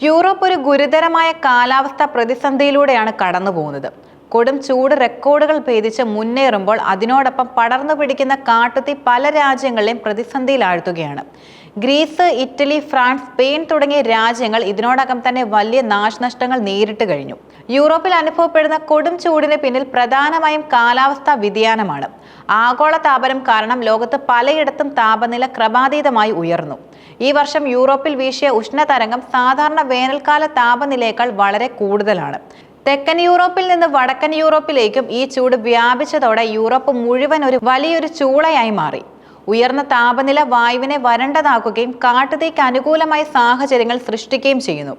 Europe ഒരു ഗുരുതരമായ കാലാവസ്ഥാ പ്രതിസന്ധിയിലൂടെയാണ് കടന്നുപോകുന്നത്. കൊടും ചൂട് റെക്കോർഡുകൾ ഭേദിച്ച് മുന്നേറുമ്പോൾ അതിനോടൊപ്പം പടർന്നു പിടിക്കുന്ന കാട്ടുതീ പല രാജ്യങ്ങളെയും പ്രതിസന്ധിയിലാഴ്ത്തുകയാണ്. ഗ്രീസ്, ഇറ്റലി, ഫ്രാൻസ്, സ്പെയിൻ തുടങ്ങിയ രാജ്യങ്ങൾ ഇതിനോടകം തന്നെ വലിയ നാശനഷ്ടങ്ങൾ നേരിട്ട് കഴിഞ്ഞു. യൂറോപ്പിൽ അനുഭവപ്പെടുന്ന കൊടും ചൂടിന് പിന്നിൽ പ്രധാനമായും കാലാവസ്ഥാ വ്യതിയാനമാണ്. ആഗോളതാപനം കാരണം ലോകത്ത് പലയിടത്തും താപനില ക്രമാതീതമായി ഉയർന്നു. ഈ വർഷം യൂറോപ്പിൽ വീശിയ ഉഷ്ണതരംഗം സാധാരണ വേനൽക്കാല താപനിലയേക്കാൾ വളരെ കൂടുതലാണ്. തെക്കൻ യൂറോപ്പിൽ നിന്ന് വടക്കൻ യൂറോപ്പിലേക്കും ഈ ചൂട് വ്യാപിച്ചതോടെ യൂറോപ്പ് മുഴുവൻ ഒരു വലിയൊരു ചൂളയായി മാറി. ഉയർന്ന താപനില വായുവിനെ വരണ്ടതാക്കുകയും കാട്ടുതീക്ക് അനുകൂലമായ സാഹചര്യങ്ങൾ സൃഷ്ടിക്കുകയും ചെയ്യുന്നു.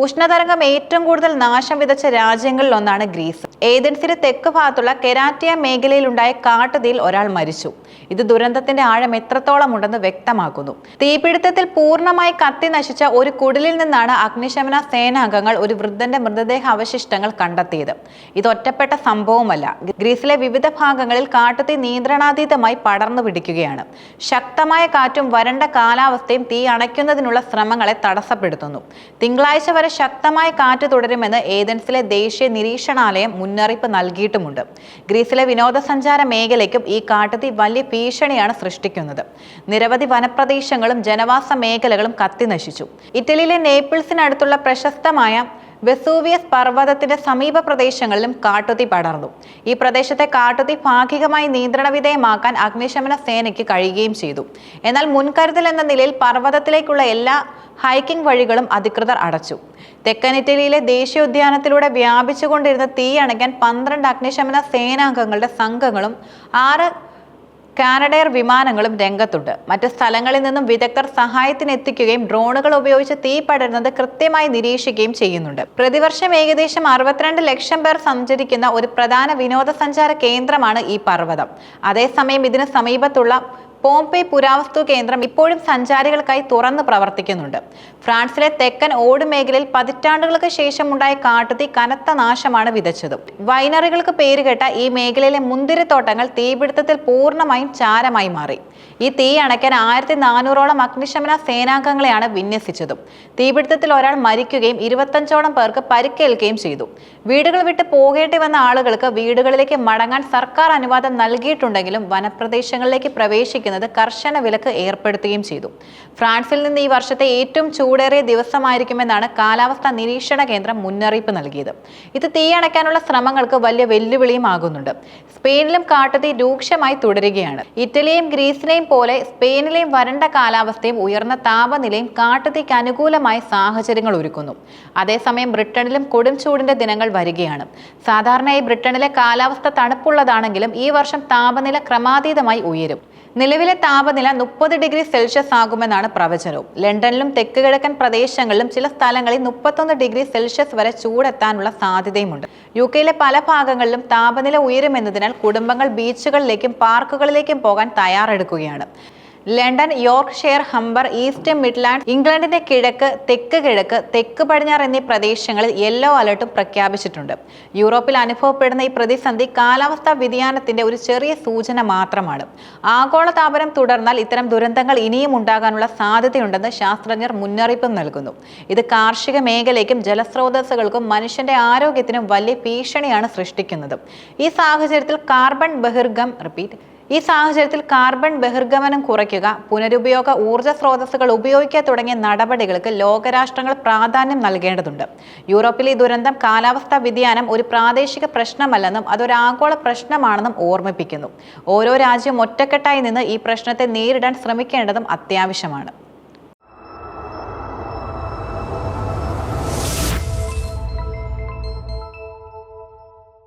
ഉഷ്ണതരംഗം ഏറ്റവും കൂടുതൽ നാശം വിതച്ച രാജ്യങ്ങളിലൊന്നാണ് ഗ്രീസ്. ഏതൻസിന് തെക്ക് ഭാഗത്തുള്ള കെരാറ്റിയ മേഖലയിലുണ്ടായ കാട്ടുതീയിൽ ഒരാൾ മരിച്ചു. ഇത് ദുരന്തത്തിന്റെ ആഴം എത്രത്തോളം ഉണ്ടെന്ന് വ്യക്തമാക്കുന്നു. തീപിടുത്തത്തിൽ പൂർണ്ണമായി കത്തി നശിച്ച ഒരു കുടിലിൽ നിന്നാണ് അഗ്നിശമന സേനാംഗങ്ങൾ ഒരു വൃദ്ധന്റെ മൃതദേഹ അവശിഷ്ടങ്ങൾ കണ്ടെത്തിയത്. ഇത് ഒറ്റപ്പെട്ട സംഭവമല്ല. ഗ്രീസിലെ വിവിധ ഭാഗങ്ങളിൽ കാട്ടുതീ നിയന്ത്രണാതീതമായി പടർന്നു പിടിക്കുകയാണ്. ശക്തമായ കാറ്റും വരണ്ട കാലാവസ്ഥയും തീ അണയ്ക്കുന്നതിനുള്ള ശ്രമങ്ങളെ തടസ്സപ്പെടുത്തുന്നു. തിങ്കളാഴ്ച വരെ ശക്തമായ കാറ്റ് തുടരുമെന്ന് ഏതൻസിലെ ദേശീയ നിരീക്ഷണാലയം മുന്നറിയിപ്പ് നൽകിയിട്ടുമുണ്ട്. ഗ്രീസിലെ വിനോദസഞ്ചാര മേഖലയ്ക്കും ഈ കാട്ടുതീ വലിയ ഭീഷണിയാണ് സൃഷ്ടിക്കുന്നത്. നിരവധി വനപ്രദേശങ്ങളും ജനവാസ മേഖലകളും കത്തിനശിച്ചു. ഇറ്റലിയിലെ നേപ്പിൾസിനടുത്തുള്ള പ്രശസ്തമായ വെസൂവിയസ് പർവ്വതത്തിന്റെ സമീപ പ്രദേശങ്ങളിലും കാട്ടുതീ പടർന്നു. ഈ പ്രദേശത്തെ കാട്ടുതീ ഭാഗികമായി നിയന്ത്രണ വിധേയമാക്കാൻ അഗ്നിശമന സേനയ്ക്ക് കഴിയുകയും ചെയ്തു. എന്നാൽ മുൻകരുതൽ എന്ന നിലയിൽ പർവ്വതത്തിലേക്കുള്ള എല്ലാ ഹൈക്കിംഗ് വഴികളും അധികൃതർ അടച്ചു. തെക്കൻ ഇറ്റലിയിലെ ദേശീയോദ്യാനത്തിലൂടെ വ്യാപിച്ചുകൊണ്ടിരുന്ന തീ അണയ്ക്കാൻ 12 അഗ്നിശമന സേനാംഗങ്ങളുടെ സംഘങ്ങളും 6 കാനഡയർ വിമാനങ്ങളും രംഗത്തുണ്ട്. മറ്റ് സ്ഥലങ്ങളിൽ നിന്നും വിദഗ്ധർ സഹായത്തിനെത്തിക്കുകയും ഡ്രോണുകൾ ഉപയോഗിച്ച് തീ പടരുന്നത് കൃത്യമായി നിരീക്ഷിക്കുകയും ചെയ്യുന്നുണ്ട്. പ്രതിവർഷം ഏകദേശം 62 ലക്ഷം പേർ സഞ്ചരിക്കുന്ന ഒരു പ്രധാന വിനോദസഞ്ചാര കേന്ദ്രമാണ് ഈ പർവ്വതം. അതേസമയം ഇതിന് സമീപത്തുള്ള പോംപെ പുരാവസ്തു കേന്ദ്രം ഇപ്പോഴും സഞ്ചാരികൾക്കായി തുറന്നു പ്രവർത്തിക്കുന്നുണ്ട്. ഫ്രാൻസിലെ തെക്കൻ ഓട് മേഖലയിൽ പതിറ്റാണ്ടുകൾക്ക് ശേഷം ഉണ്ടായ കാട്ടുതീ കനത്ത നാശമാണ് വിതച്ചത്. വൈനറികൾക്ക് പേരുകേട്ട ഈ മേഖലയിലെ മുന്തിരിത്തോട്ടങ്ങൾ തീപിടുത്തത്തിൽ പൂർണ്ണമായും ചാരമായി മാറി. ഈ തീ അണയ്ക്കാൻ 1400ഓളം അഗ്നിശമന സേനാംഗങ്ങളെയാണ് വിന്യസിച്ചതും. തീപിടുത്തത്തിൽ ഒരാൾ മരിക്കുകയും 25ഓളം പേർക്ക് പരിക്കേൽക്കുകയും ചെയ്തു. വീടുകൾ വിട്ട് പോകേണ്ടി വന്ന ആളുകൾക്ക് വീടുകളിലേക്ക് മടങ്ങാൻ സർക്കാർ അനുവാദം നൽകിയിട്ടുണ്ടെങ്കിലും വനപ്രദേശങ്ങളിലേക്ക് പ്രവേശിക്കുന്നത് കർശന വിലക്ക് ഏർപ്പെടുത്തുകയും ചെയ്തു. ഫ്രാൻസിൽ നിന്ന് ഈ വർഷത്തെ ഏറ്റവും ചൂടേറിയ ദിവസമായിരിക്കുമെന്നാണ് കാലാവസ്ഥാ നിരീക്ഷണ കേന്ദ്രം മുന്നറിയിപ്പ് നൽകിയത്. ഇത് തീയണയ്ക്കാനുള്ള ശ്രമങ്ങൾക്ക് വലിയ വെല്ലുവിളിയും ആകുന്നുണ്ട്. സ്പെയിനിലും കാട്ടുതീ രൂക്ഷമായി തുടരുകയാണ്. ഇറ്റലിയെയും ഗ്രീസിനെയും പോലെ സ്പെയിനിലെയും വരണ്ട കാലാവസ്ഥയും ഉയർന്ന താപനിലയും കാട്ടുതീക്ക് അനുകൂലമായ സാഹചര്യങ്ങൾ ഒരുക്കുന്നു. അതേസമയം ബ്രിട്ടനിലും കൊടും ചൂടിന്റെ ദിനങ്ങൾ വരികയാണ്. സാധാരണയായി ബ്രിട്ടനിലെ കാലാവസ്ഥ തണുപ്പുള്ളതാണെങ്കിലും ഈ വർഷം താപനില ക്രമാതീതമായി ഉയരും. നിലവിലെ താപനില 30 ഡിഗ്രി സെൽഷ്യസ് ആകുമെന്നാണ് പ്രവചനവും. ലണ്ടനിലും തെക്ക് കിഴക്കൻ പ്രദേശങ്ങളിലും ചില സ്ഥലങ്ങളിൽ 31 ഡിഗ്രി സെൽഷ്യസ് വരെ ചൂടെത്താനുള്ള സാധ്യതയുമുണ്ട്. UK പല ഭാഗങ്ങളിലും താപനില ഉയരുമെന്നതിനാൽ കുടുംബങ്ങൾ ബീച്ചുകളിലേക്കും പാർക്കുകളിലേക്കും പോകാൻ തയ്യാറെടുക്കുകയാണ്. London, Yorkshire, Humber, East Midland, ഇംഗ്ലണ്ടിന്റെ കിഴക്ക്, തെക്ക് കിഴക്ക്, തെക്ക് പടിഞ്ഞാറ് എന്നീ പ്രദേശങ്ങളിൽ യെല്ലോ അലർട്ടും പ്രഖ്യാപിച്ചിട്ടുണ്ട്. യൂറോപ്പിൽ അനുഭവപ്പെടുന്ന ഈ പ്രതിസന്ധി കാലാവസ്ഥാ വ്യതിയാനത്തിന്റെ ഒരു ചെറിയ സൂചന മാത്രമാണ്. ആഗോളതാപനം തുടർന്നാൽ ഇത്തരം ദുരന്തങ്ങൾ ഇനിയും ഉണ്ടാകാനുള്ള സാധ്യതയുണ്ടെന്ന് ശാസ്ത്രജ്ഞർ മുന്നറിയിപ്പ് നൽകുന്നു. ഇത് കാർഷിക മേഖലയ്ക്കും ജലസ്രോതസ്സുകൾക്കും മനുഷ്യന്റെ ആരോഗ്യത്തിനും വലിയ ഭീഷണിയാണ് സൃഷ്ടിക്കുന്നത്. ഈ സാഹചര്യത്തിൽ കാർബൺ ബഹിർഗമനം കുറയ്ക്കുക, പുനരുപയോഗ ഊർജ്ജ സ്രോതസ്സുകൾ ഉപയോഗിക്കുക തുടങ്ങിയ നടപടികൾക്ക് ലോകരാഷ്ട്രങ്ങൾ പ്രാധാന്യം നൽകേണ്ടതുണ്ട്. യൂറോപ്പിലെ ഈ ദുരന്തം കാലാവസ്ഥാ വ്യതിയാനം ഒരു പ്രാദേശിക പ്രശ്നമല്ലെന്നും അതൊരു ആഗോള പ്രശ്നമാണെന്നും ഓർമ്മിപ്പിക്കുന്നു. ഓരോ രാജ്യവും ഒറ്റക്കെട്ടായി നിന്ന് ഈ പ്രശ്നത്തെ നേരിടാൻ ശ്രമിക്കേണ്ടതും അത്യാവശ്യമാണ്.